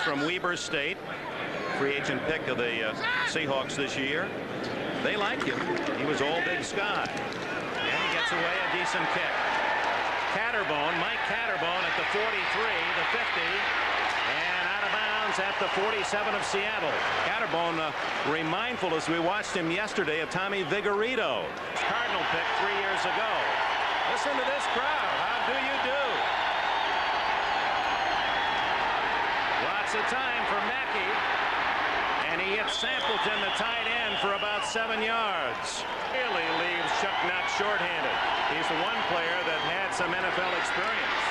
from Weber State, free agent pick of the Seahawks this year. They like him. He was all Big Sky. And he gets away a decent kick. Catterbone, Mike Catterbone at the 43, the 50, and out of bounds at the 47 of Seattle. Catterbone, remindful as we watched him yesterday of Tommy Vigorito. Cardinal pick 3 years ago. Listen to this crowd. How do you do? Lots of time for Mackey. And he hits Sampleton, the tight end, for about 7 yards. Really leaves Chuck Knox shorthanded. He's the one player that had some NFL experience.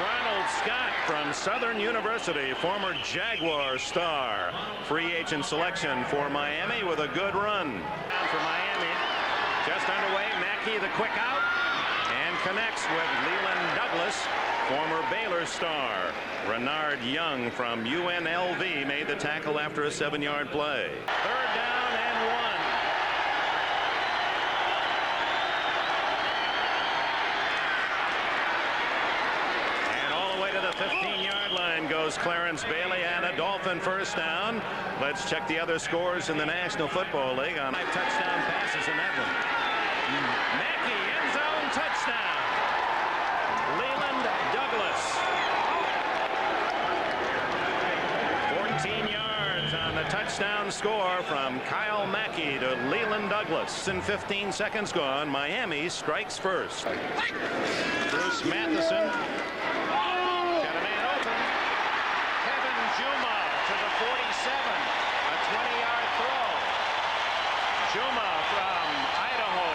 Ronald Scott from Southern University, former Jaguar star. Free agent selection for Miami with a good run. For Miami, just underway, Mackey the quick out and connects with Leland Douglas, former Baylor star. Renard Young from UNLV made the tackle after a 7-yard play. 3rd down and 1. And all the way to the 15-yard line goes Clarence Bailey, and a Dolphin first down. Let's check the other scores in the National Football League on 5 touchdown passes in that one. Mackey, end zone touchdown. Leland Douglas. 14 yards on the touchdown score from Kyle Mackey to Leland Douglas. In 15 seconds gone, Miami strikes first. Bruce Matheson. Got a man open. Kevin Juma to the 47. A 20-yard throw. Juma from Idaho.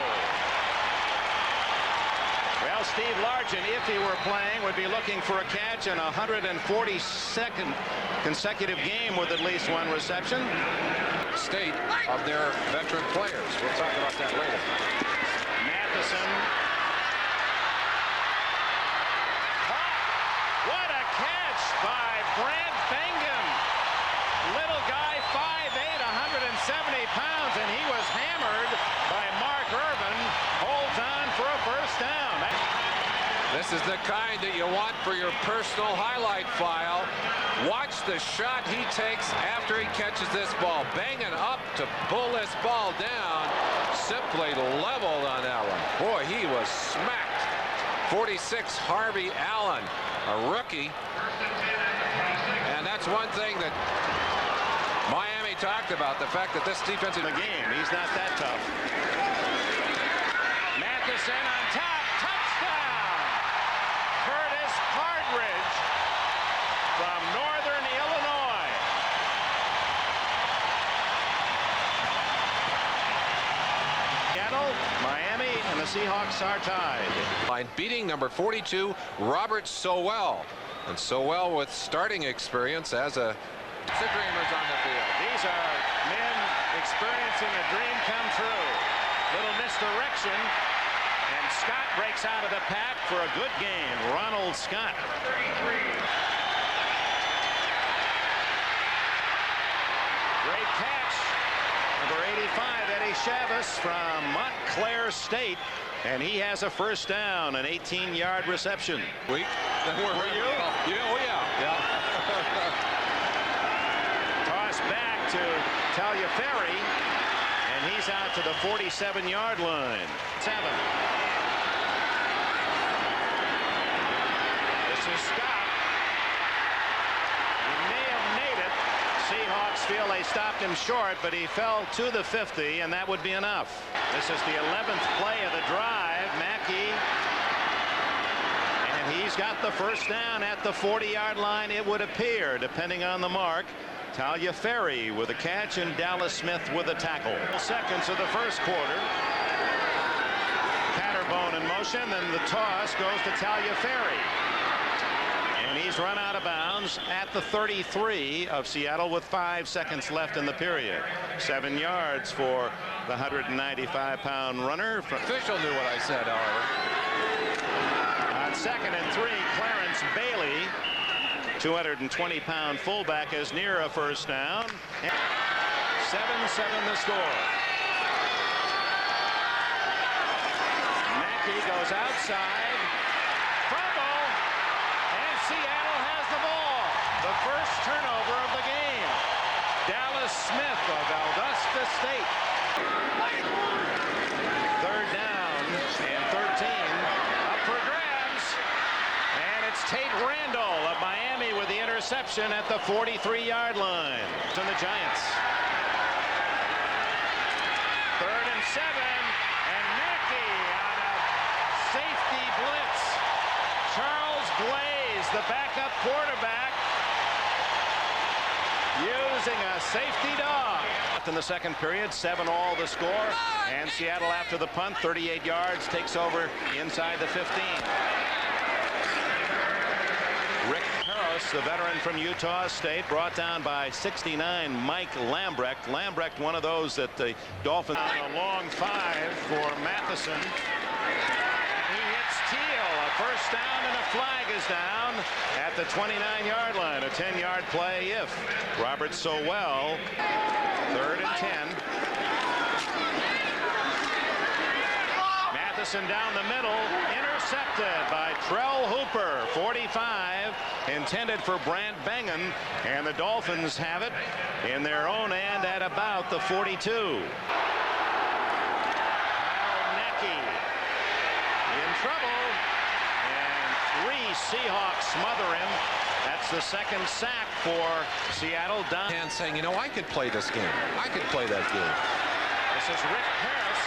Well, Steve Largent, if he were playing, would be looking for a catch in a 142nd consecutive game with at least 1 reception. State of their veteran players. We'll talk about that later. Matheson. What a catch by Brant Bingham. Little guy, 5'8", 170 pounds, and he was hammered by Mark Irvin. Holds on for a first down. This is the kind that you want for your personal highlight file. Watch the shot he takes after he catches this ball. Banging up to pull this ball down. Simply leveled on that one. Boy, he was smacked. 46, Harvey Allen, a rookie. And that's one thing that Miami talked about, the fact that this defense in the game, he's not that tough. Matheson on top. Curtis Hardridge from Northern Illinois. Seattle, Miami, and the Seahawks are tied. Beating number 42, Robert Sowell. And Sowell with starting experience as a dreamers on the field. These are men experiencing a dream come true. Little misdirection. And Scott breaks out of the pack for a good game. Ronald Scott. Great catch. Number 85, Eddie Chavez from Montclair State. And he has a first down, an 18-yard reception. Were you? Yeah, oh yeah. Toss back to Taliaferri. And he's out to the 47-yard line. 7. This is Scott. He may have made it. Seahawks feel they stopped him short, but he fell to the 50, and that would be enough. This is the 11th play of the drive. Mackey. And he's got the first down at the 40-yard line, it would appear, depending on the mark. Taliaferri with a catch and Dallas Smith with a tackle. Seconds of the first quarter. Catterbone in motion, then the toss goes to Taliaferri. And he's run out of bounds at the 33 of Seattle with 5 seconds left in the period. 7 yards for the 195-pound runner. Official knew what I said, however. On 2nd and 3, Clarence Bailey, 220-pound fullback, is near a first down. 7-7 the score. Mackey goes outside. Fumble. And Seattle has the ball. the first turnover of the game. Dallas Smith of Valdosta State. Third down and 13. Up for grabs. And it's Tate Randall of Miami with the interception at the 43-yard line. To the Giants. 3rd and 7. And Mackey on a safety blitz. Charles Blaze, the backup quarterback, using a safety dog. In the second period, 7-all the score, and Seattle after the punt, 38 yards, takes over inside the 15. Rick Parros, the veteran from Utah State, brought down by 69 Mike Lambrecht. Lambrecht, one of those that the Dolphins. A long 5 for Matheson. First down and a flag is down at the 29-yard line. A 10-yard play if Robert Sowell. 3rd and 10. Matheson down the middle, intercepted by Trell Hooper. 45, intended for Brant Bengen, and the Dolphins have it in their own end at about the 42. Seahawks smother him. That's the second sack for Seattle. And saying, you know, I could play this game. I could play that game. This is Rick Parros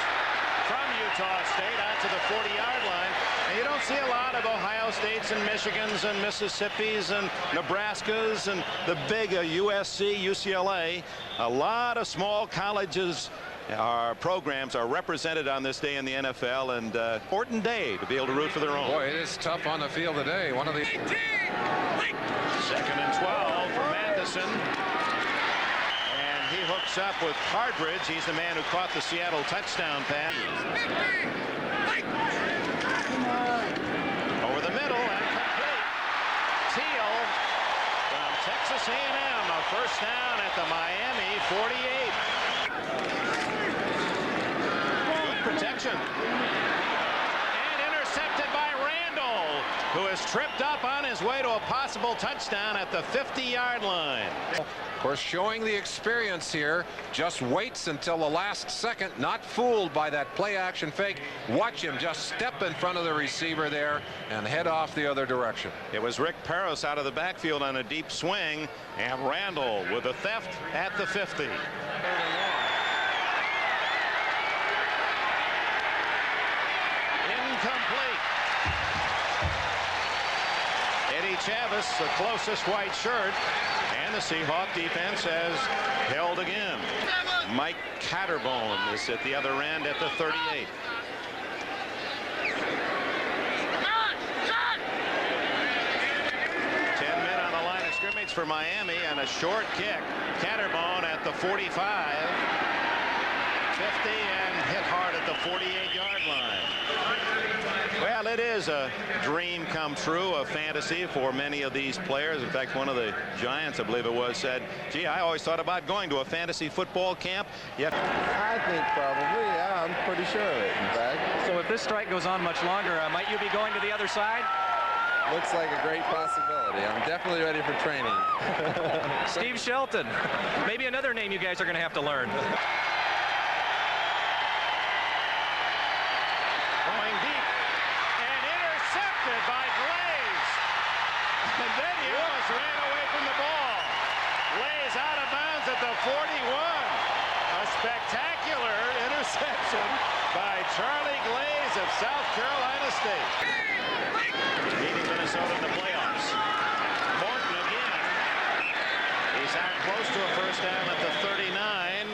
from Utah State out to the 40-yard line. And you don't see a lot of Ohio States and Michigans and Mississippis and Nebraskas and the big USC, UCLA. A lot of small colleges. Our programs are represented on this day in the NFL, and important day to be able to root for their own. Boy, it is tough on the field today. One of the 2nd and 12 for Matheson, and he hooks up with Hardridge. He's the man who caught the Seattle touchdown pass. Over the middle and complete. Teal from Texas A&M, a first down at the Miami 48. Protection. And intercepted by Randall, who is tripped up on his way to a possible touchdown at the 50-yard line. Of course, showing the experience here, just waits until the last second, not fooled by that play-action fake. Watch him just step in front of the receiver there and head off the other direction. It was Rick Parros out of the backfield on a deep swing, and Randall with a theft at the 50. Incomplete. Eddie Chavis, the closest white shirt, and the Seahawk defense has held again. Mike Catterbone is at the other end at the 38. For Miami, and a short kick. Catterbone at the 45, 50, and hit hard at the 48-yard line. Well, it is a dream come true, a fantasy for many of these players. In fact, one of the Giants, I believe it was, said, gee, I always thought about going to a fantasy football camp. Yet I think probably, yeah, I'm pretty sure of it, in fact. So if this strike goes on much longer, might you be going to the other side? Looks like a great possibility. I'm definitely ready for training. Steve Shelton. Maybe another name you guys are going to have to learn. Going deep and intercepted by Glaze. And then he almost ran away from the ball. Glaze out of bounds at the 41. A spectacular interception by Charlie Glaze of South Carolina State. Beating Minnesota in the playoffs. Morton again. He's out close to a first down at the 39,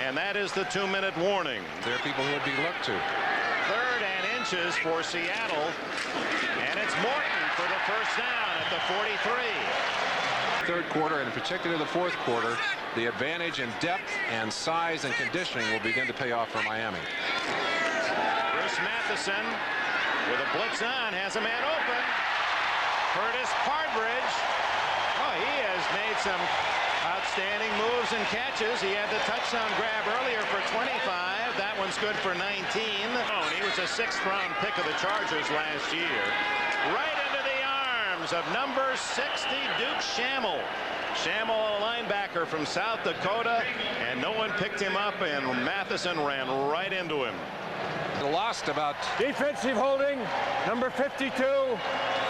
and that is the 2-minute warning. There are people who would be looked to. 3rd and inches for Seattle, and it's Morton for the first down at the 43. Third quarter, and in particular the fourth quarter, the advantage in depth and size and conditioning will begin to pay off for Miami. Bruce Matheson with a blitz on, has a man open. Curtis Partridge. Oh, he has made some outstanding moves and catches. He had the touchdown grab earlier for 25. That one's good for 19. Oh, and he was a 6th-round pick of the Chargers last year. Right into the arms arms of number 60, Duke Schammel. Schammel, a linebacker from South Dakota, and no one picked him up, and Matheson ran right into him. Lost about. Defensive holding, number 52,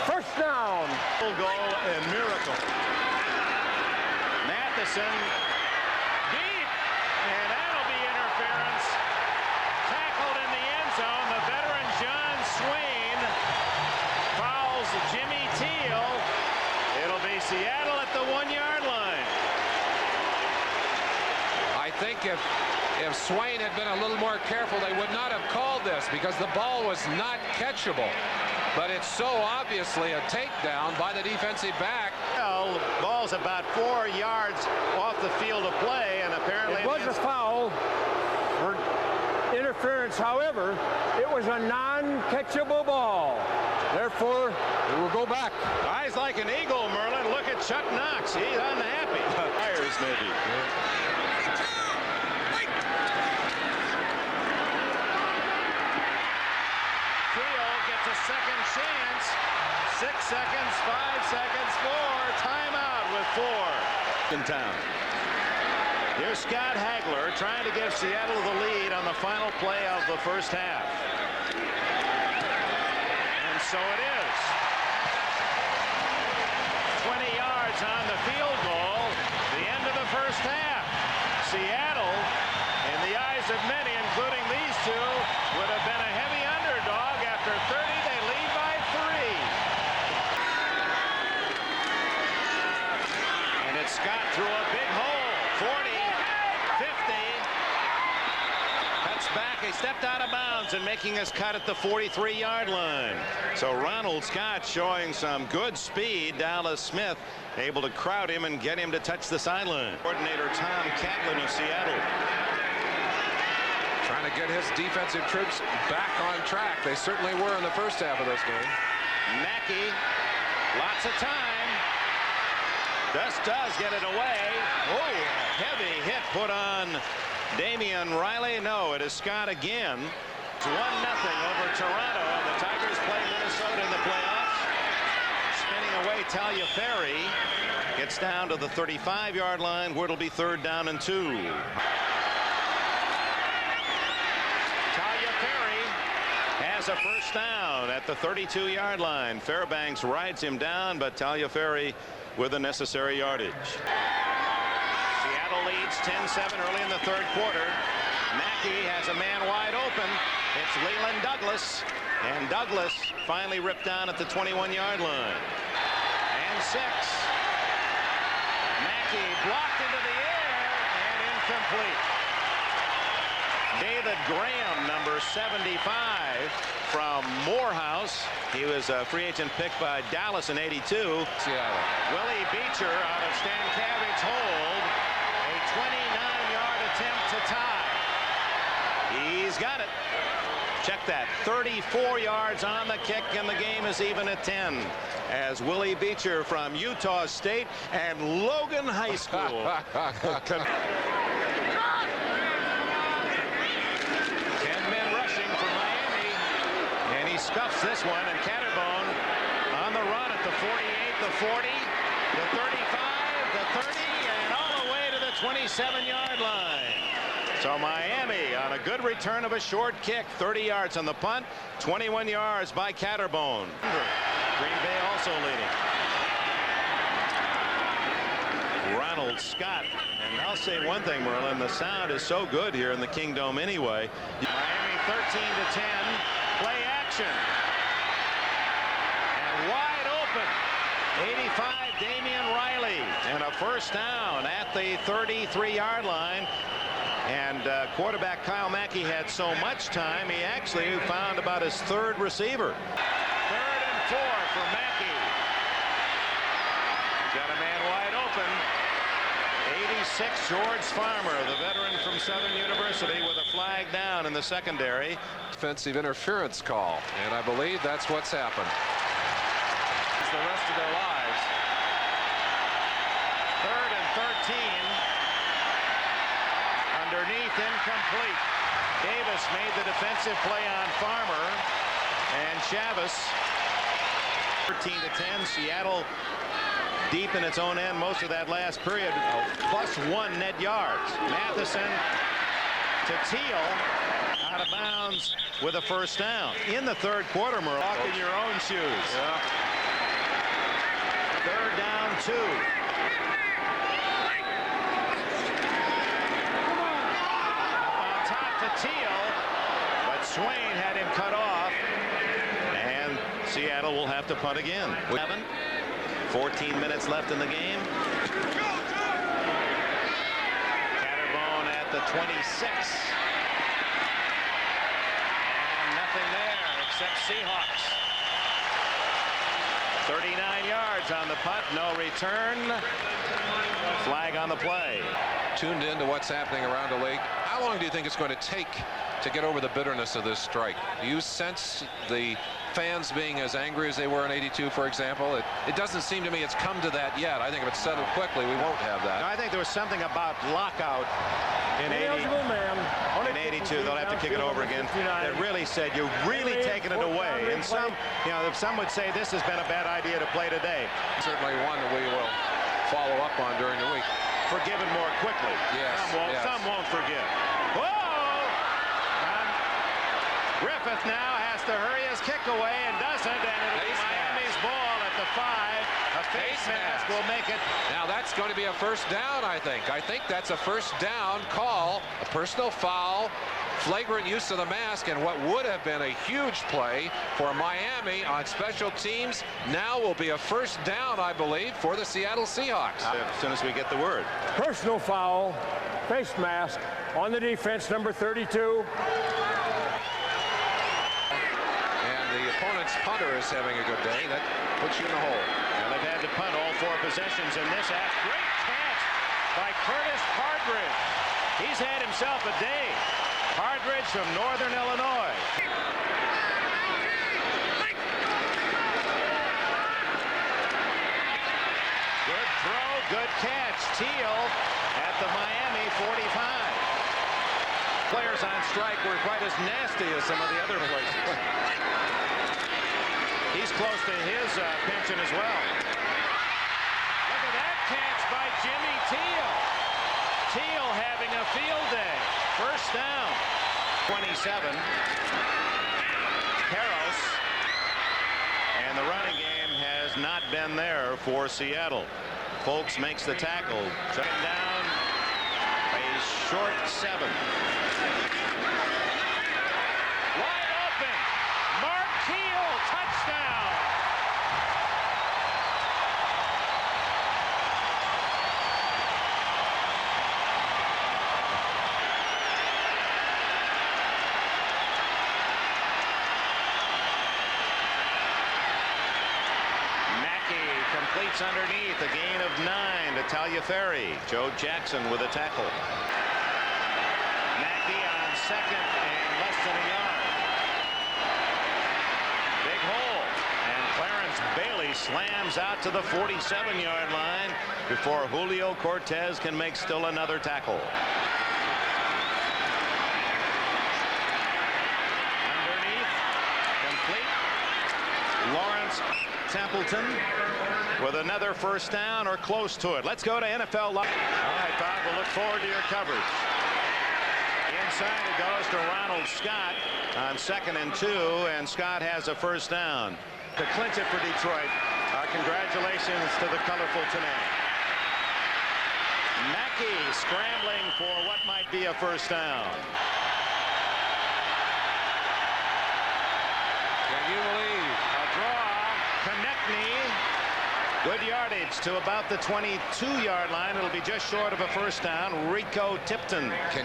first down. Goal and miracle. Matheson deep, and that'll be interference. Tackled in the end zone. The veteran John Swain fouls Jimmy Teal. It'll be Seattle at the 1-yard line. I think if Swain had been a little more careful, they would not have called this because the ball was not catchable. But it's so obviously a takedown by the defensive back. Well, the ball's about 4 yards off the field of play, and apparently It was a foul for interference. However, it was a non-catchable ball. Therefore, it will go back. Eyes like an eagle, Merlin. Look at Chuck Knox. He's unhappy. Fires, maybe. A second chance. 6 seconds, 5 seconds, 4. Timeout with 4 in town. Here's Scott Hagler trying to give Seattle the lead on the final play of the first half. And so it is. 20 yards on the field goal. The end of the first half. Seattle, in the eyes of many, including these two, would have been a heavy underdog after 30. They lead by 3. And it's Scott through a big hole. 40, 50. Cuts back. He stepped out of bounds and making his cut at the 43-yard line. So Ronald Scott showing some good speed. Dallas Smith able to crowd him and get him to touch the sideline. Coordinator Tom Catlin of Seattle. Trying to get his defensive troops back on track. They certainly were in the first half of this game. Mackey, lots of time. Just does get it away. Oh, heavy hit put on Damian Riley. No, it is Scott again. It's 1-0 over Toronto. The Tigers play Minnesota in the playoffs. Spinning away Taliaferri. Gets down to the 35-yard line where it'll be 3rd down and 2. Has a first down at the 32-yard line. Fairbanks rides him down, but Taliaferri with the necessary yardage. Seattle leads 10-7 early in the 3rd quarter. Mackey has a man wide open. It's Leland Douglas, and Douglas finally ripped down at the 21-yard line. And 6. Mackey blocked into the air and incomplete. David Graham, number 75 from Morehouse. He was a free agent pick by Dallas in '82. Seattle. Willie Beecher out of Stankovich's hold. A 29-yard attempt to tie. He's got it. Check that. 34 yards on the kick, and the game is even at 10. As Willie Beecher from Utah State and Logan High School. 10 men rushing for Miami. And he scuffs this one, and Catterbone on the run at the 48, the 40, the 35, the 30, and all the way to the 27-yard line. So Miami on a good return of a short kick. 30 yards on the punt, 21 yards by Catterbone. Green Bay also leading. Ronald Scott. And I'll say one thing, Merlin, the sound is so good here in the Kingdome anyway. Miami 13-10. Play action. And wide open. 85, Damian Riley. And a first down at the 33-yard line. And quarterback Kyle Mackey had so much time, he actually found about his 3rd receiver. 3rd and 4 for Mackey. Got a man wide open. 86, George Farmer, the veteran from Southern University, with a flag down in the secondary. Defensive interference call, and I believe that's what's happened. It's the rest of their lives. 3rd and 13. Underneath, incomplete. Davis made the defensive play on Farmer, and Chavis 13-10. Seattle deep in its own end most of that last period. +1 net yards. Matheson to Teal, out of bounds with a first down. In the third quarter, Merle. Walk in your own shoes. Yeah. 3rd down, 2. On top to Teal, but Swain had him cut off. And Seattle will have to punt again. 14 minutes left in the game. Catterbone at the 26. And nothing there except Seahawks. 39 yards on the punt, no return. Flag on the play. Tuned into what's happening around the league. How long do you think it's going to take to get over the bitterness of this strike? Do you sense the fans being as angry as they were in '82, for example? It doesn't seem to me it's come to that yet. I think if it's settled quickly, we won't have that. No, I think there was something about lockout in 82. They'll have to kick it over again. That really said you're really taking it away. And some would say this has been a bad idea to play today. Certainly one that we will follow up on during the week. Forgiven more quickly. Yes. Some won't forgive. Whoa! Griffith now has to hurry his kick away and doesn't, and it'll be Miami's ball at the 5. A face mask will make it. Now that's going to be a first down, I think. I think that's a first down call, a personal foul, flagrant use of the mask, and what would have been a huge play for Miami on special teams now will be a first down, I believe, for the Seattle Seahawks. As soon as we get the word. Personal foul, face mask on the defense, number 32. Opponent's punter is having a good day. That puts you in the hole. Now they've had to punt all 4 possessions in this half. Great catch by Curtis Hardridge. He's had himself a day. Hardridge from Northern Illinois. Good throw, good catch. Teal at the Miami 45. Players on strike were quite as nasty as some of the other places. He's close to his pension as well. Look at that catch by Jimmy Teal. Teal having a field day. First down. 27. Harris. And the running game has not been there for Seattle. Folks makes the tackle. Second down. A short 7. Wide open. Mark Teal. Touchdown. Completes underneath, a gain of 9 to Taliaferri. Joe Jackson with a tackle. Mackey on second and less than a yard. Big hole, and Clarence Bailey slams out to the 47-yard line before Julio Cortez can make still another tackle. Underneath, complete. Lawrence Templeton with another first down or close to it. Let's go to NFL Live. All right, Bob, we'll look forward to your coverage. Inside it goes to Ronald Scott on 2nd and 2, and Scott has a first down. To clinch it for Detroit, congratulations to the colorful Tenay. Mackey scrambling for what might be a first down. Can you believe? A draw. Konechny. Good yardage to about the 22-yard line. It'll be just short of a first down. Rico Tipton. Bailey.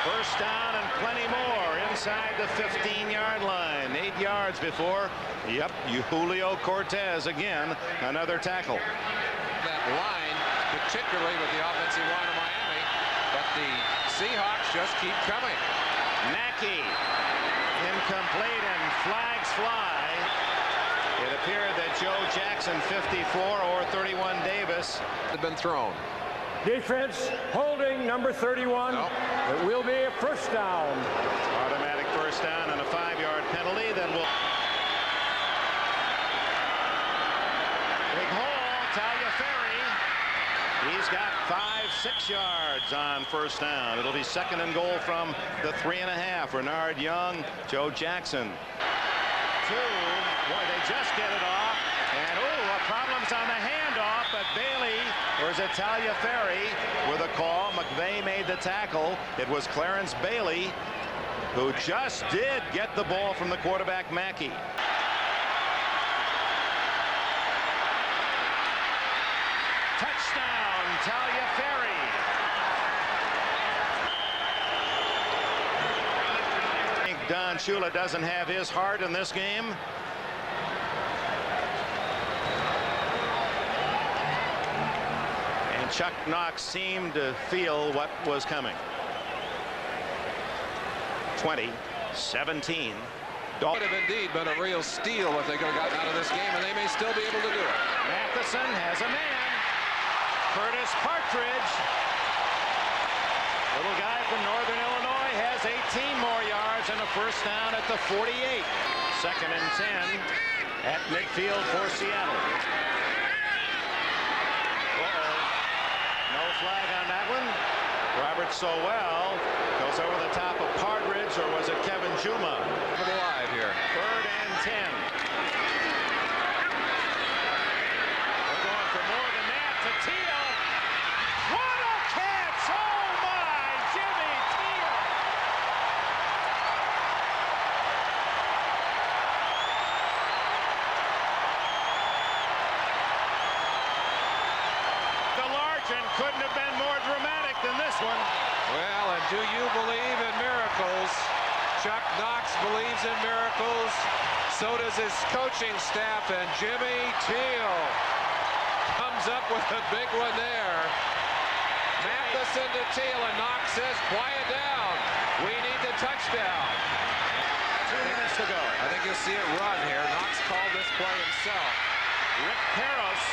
First down and plenty more inside the 15-yard line. 8 yards before. Yep, Julio Cortez again. Another tackle. That line, particularly with the offensive line of Miami, but the Seahawks just keep coming. Mackey, incomplete, and flags fly. It appeared that Joe Jackson, 54, or 31 Davis, Had been thrown. Defense holding number 31. No. It will be a first down. Automatic first down and a 5-yard penalty. Then we'll. Big hole, Taliaferri. He's got 5-6 yards on first down. It'll be second and goal from the 3.5. Renard Young, Joe Jackson. 2. Boy, they just get it off. And problems on the handoff, but Bailey, or is it Taliaferri with a call? McVay made the tackle. It was Clarence Bailey who just did get the ball from the quarterback Mackey. Touchdown, Taliaferri. I think Don Shula doesn't have his heart in this game. Chuck Knox seemed to feel what was coming. 20-17. Would have indeed been a real steal if they could have gotten out of this game, and they may still be able to do it. Matheson has a man. Curtis Partridge. Little guy from Northern Illinois has 18 more yards and a first down at the 48. Second and 10 at midfield for Seattle. No flag on that one. Robert Sowell goes over the top of Partridge, or was it Kevin Juma? Alive here. Third and 10. We're going for more than that to Teal. What a catch! Oh my, Jimmy Teal! Couldn't have been more dramatic than this one. Well, and do you believe in miracles? Chuck Knox believes in miracles. So does his coaching staff, and Jimmy Teal comes up with a big one there. Matheson to Teal, and Knox says, quiet down. We need the touchdown. 2 minutes to go. I think you'll see it run here. Knox called this play himself. Rick Peros,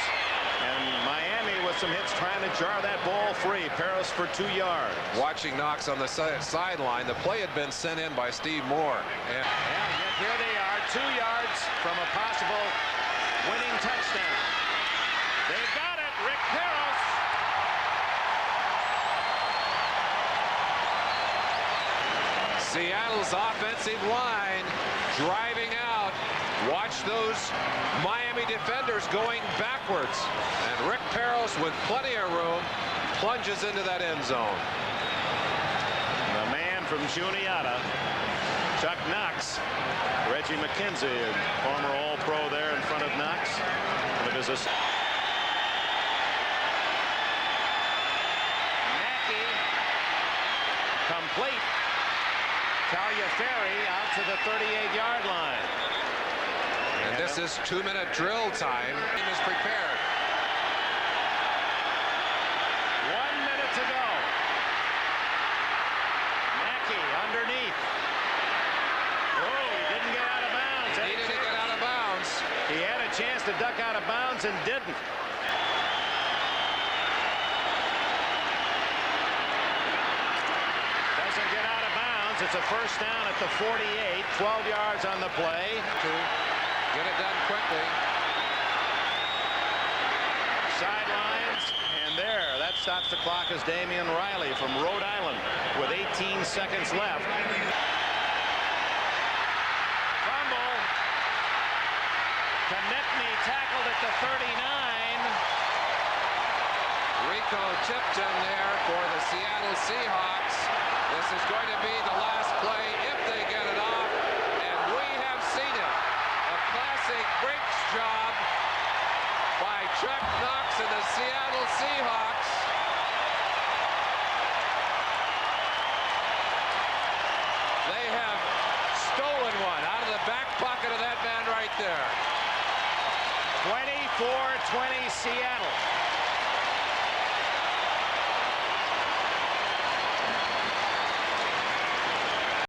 and Miami with some hits trying to jar that ball free. Peros for 2 yards. Watching Knox on the sideline, the play had been sent in by Steve Moore. And yet here they are, 2 yards from a possible winning touchdown. They've got it, Rick Peros. Seattle's offensive line driving out. Watch those Miami defenders going backwards. And Rick Peros, with plenty of room, plunges into that end zone. The man from Juniata, Chuck Knox. Reggie McKenzie, former All-Pro there in front of Knox. One of his Mackey, complete. Taliaferri out to the 38-yard line. And this is 2-minute drill time. Team is prepared. 1 minute to go. Mackey underneath. Oh, he didn't get out of bounds. He needed to get out of bounds. He had a chance to duck out of bounds and didn't. Doesn't get out of bounds. It's a first down at the 48. 12 yards on the play. Get it done quickly. Sidelines, and there, that stops the clock as Damian Riley from Rhode Island with 18 seconds left. Fumble. Konechny tackled at the 39. Rico Tipton there for the Seattle Seahawks. This is going to be the last play if they get it off, and we have seen it. A classic brakes job by Chuck Knox and the Seattle Seahawks. They have stolen one out of the back pocket of that man right there. 24-20 Seattle.